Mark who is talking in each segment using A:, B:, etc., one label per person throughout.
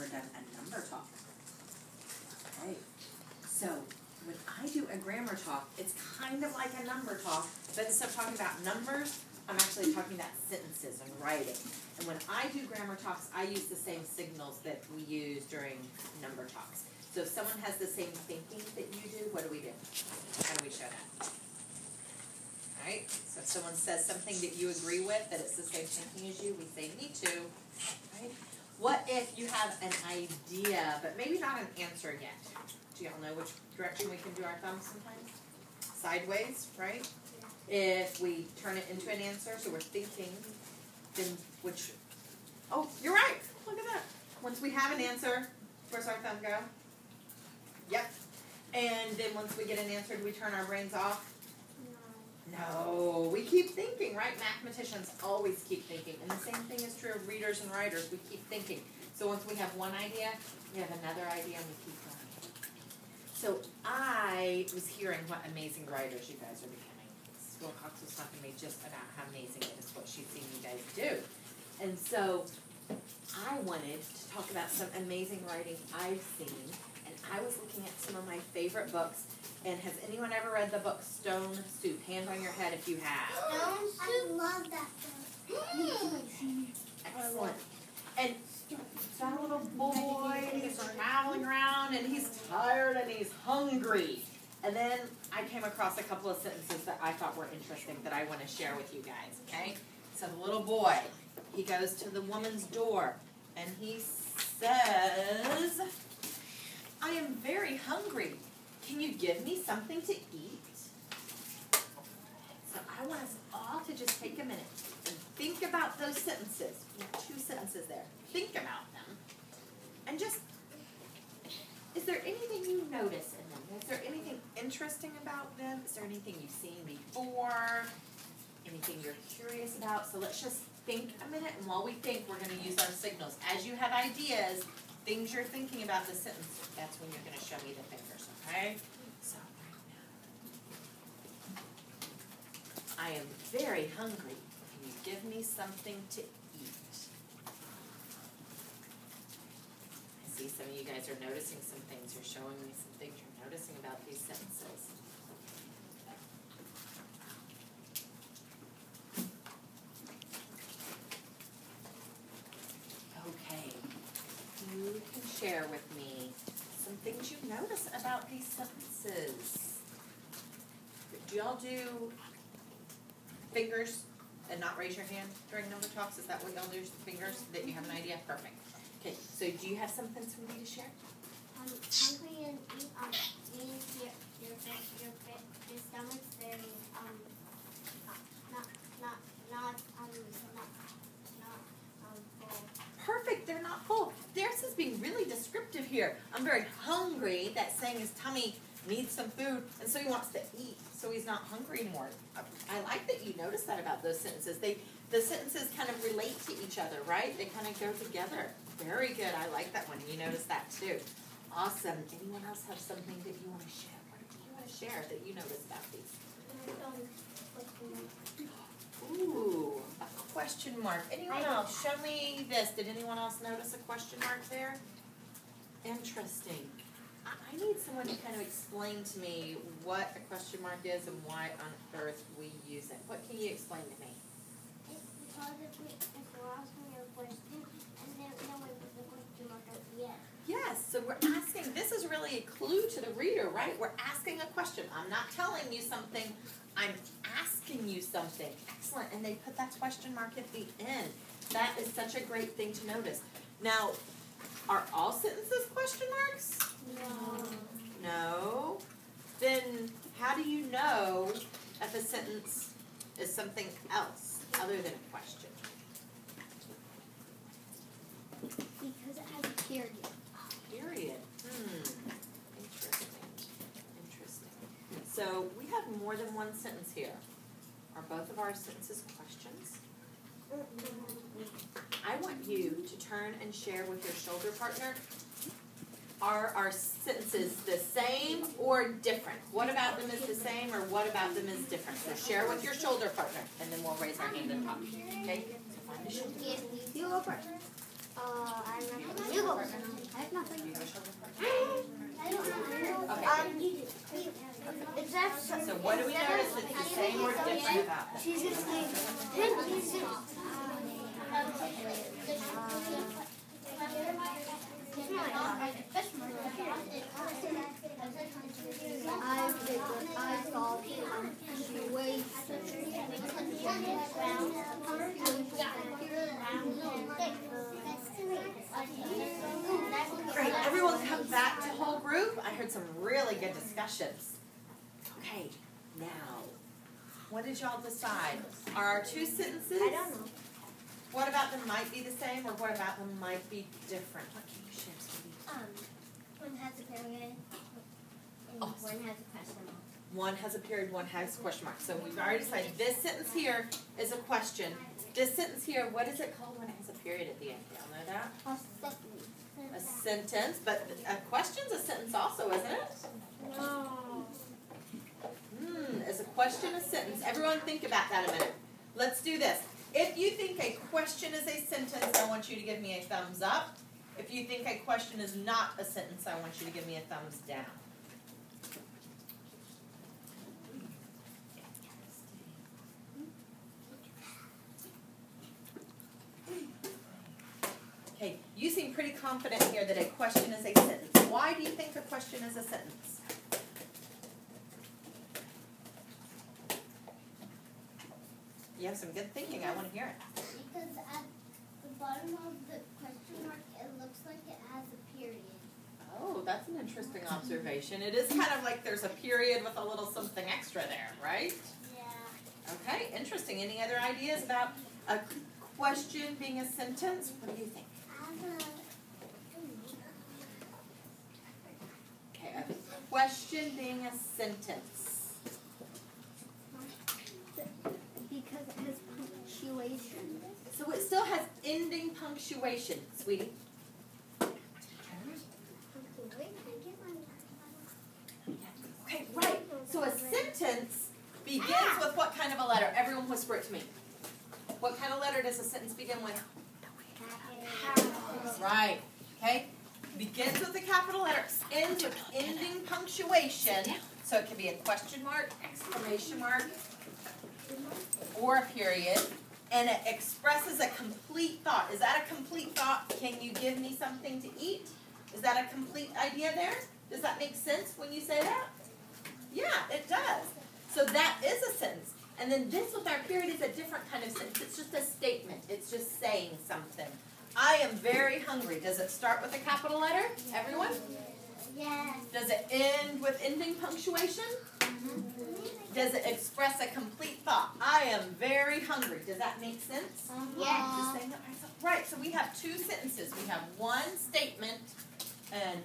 A: ever done a number talk. Okay, so when I do a grammar talk, it's kind of like a number talk, but instead of talking about numbers, I'm actually talking about sentences and writing. And when I do grammar talks, I use the same signals that we use during number talks. So if someone has the same thinking that you do, what do? How do we show that? Alright, so if someone says something that you agree with, that it's the same thinking as you, we say, me too. Right? What if you have an idea, but maybe not an answer yet? Do y'all know which direction we can do our thumbs sometimes? Sideways, right? If we turn it into an answer, so we're thinking, then which, oh, you're right, look at that. Once we have an answer, where's our thumb go? Yep. And then once we get an answer, do we turn our brains off? No, we keep thinking, right? Mathematicians always keep thinking. And the same thing is true of readers and writers. We keep thinking. So once we have one idea, we have another idea, and we keep going. So I was hearing what amazing writers you guys are becoming. Wilcox was talking to me just about how amazing it is what she's seen you guys do. And so I wanted to talk about some amazing writing I've seen. And I was looking at some of my favorite books. And has anyone ever read the book Stone Soup? Hand on your head if you have.
B: Stone Soup? I love that book.
A: Excellent. And that little boy, he's traveling around and he's tired and he's hungry. And then I came across a couple of sentences that I thought were interesting that I want to share with you guys, okay? So the little boy, he goes to the woman's door and he says, I am very hungry. Can you give me something to eat? So I want us all to just take a minute and think about those sentences. We have 2 sentences there. Think about them. And just, is there anything you notice in them? Is there anything interesting about them? Is there anything you've seen before? Anything you're curious about? So let's just think a minute, and while we think, we're going to use our signals. As you have ideas, things you're thinking about the sentence, that's when you're going to show me the fingers, okay? So right now, I am very hungry. Can you give me something to eat? I see some of you guys are noticing some things. You're showing me some things you're noticing about these sentences. You can share with me some things you notice about these sentences. Do y'all do fingers and not raise your hand during number talks? Is that what y'all do, fingers, that you have an idea? Perfect. Okay, so do you have something for me to share?
B: Hungry and eat means your stomach's very not full.
A: Perfect, they're not full. Theirs is being really descriptive here. I'm very hungry. That's saying his tummy needs some food, and so he wants to eat, so he's not hungry anymore. I like that you noticed that about those sentences. The sentences kind of relate to each other, right? They kind of go together. Very good. I like that one. You noticed that too. Awesome. Anyone else have something that you want to share? What do you want to share that you noticed about these? Ooh, a question mark. Anyone else? Show me this. Did anyone else notice a question mark there? Interesting. I need someone to kind of explain to me what a question mark is and why on earth we use it. What can you explain to me?
B: It's because if we're asking a question and then we put the question mark at the end.
A: Yes, so we're asking, this is really a clue to the reader, right? We're asking a question. I'm not telling you something, I'm asking you something. Excellent, and they put that question mark at the end. That is such a great thing to notice. Now, are all sentences question marks?
B: No.
A: No? Then how do you know if a sentence is something else other than a question?
B: Because it has a period.
A: Period. Interesting. Interesting. So we have more than one sentence here. Are both of our sentences questions? I want you to turn and share with your shoulder partner. Are our sentences the same or different? What about them is the same, or what about them is different? So share with your shoulder partner, and then we'll raise our hand and talk. Okay? So find a shoulder.
B: You go first. I remember. You go first. I have nothing.
A: You go show them first.
B: I don't know. It's just,
A: So what do we notice that's the same or different about them?
B: she's just like, I thought
A: Great, everyone come back to whole group. I heard some really good discussions. Okay, now, what did y'all decide? Are our two sentences?
B: I don't know.
A: What about them might be the same, or what about them might be different? What can you share, sweetie?
B: One has a period and
A: Oh.
B: one has a question mark.
A: One has a period, one has a question mark. So we've already decided this sentence here is a question. This sentence here, what is it called when it has a period at the end? Y'all know that? A sentence, but a question's a sentence also, isn't it?
B: No.
A: Is a question a sentence? Everyone think about that a minute. Let's do this. If you think a question is a sentence, I want you to give me a thumbs up. If you think a question is not a sentence, I want you to give me a thumbs down. Okay, you seem pretty confident here that a question is a sentence. Why do you think a question is a sentence? You have some good thinking. I want to hear it.
B: Because at the bottom of the question mark, it looks like it has a period.
A: Oh, that's an interesting observation. It is kind of like there's a period with a little something extra there, right?
B: Yeah.
A: Okay, interesting. Any other ideas about a question being a sentence? What do you think? Okay, a question being a sentence.
B: Because it has punctuation.
A: So it still has ending punctuation, sweetie. Okay, right. So a sentence begins with what kind of a letter? Everyone whisper it to me. What kind of letter does a sentence begin with? Right. Okay. Begins with a capital letter, ends with ending punctuation. So it can be a question mark, exclamation mark, or a period. And it expresses a complete thought. Is that a complete thought? Can you give me something to eat? Is that a complete idea there? Does that make sense when you say that? Yeah, it does. So that is a sentence. And then this with our period is a different kind of sentence. It's just a statement. It's just saying something. I am very hungry. Does it start with a capital letter? Everyone?
B: Yes.
A: Does it end with ending punctuation? Does it express a complete thought? I am very hungry. Does that make sense?
B: Yes.
A: Just saying that myself. Right, so we have two sentences. We have one statement and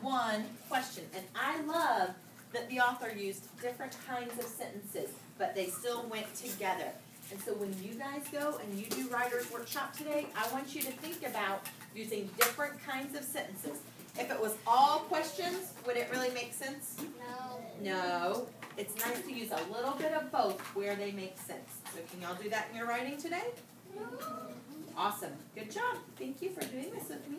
A: one question. And I love that the author used different kinds of sentences, but they still went together. And so when you guys go and you do Writer's Workshop today, I want you to think about using different kinds of sentences. If it was all questions, would it really make sense?
B: No.
A: No. It's nice to use a little bit of both where they make sense. So can y'all do that in your writing today? Awesome. Good job. Thank you for doing this with me.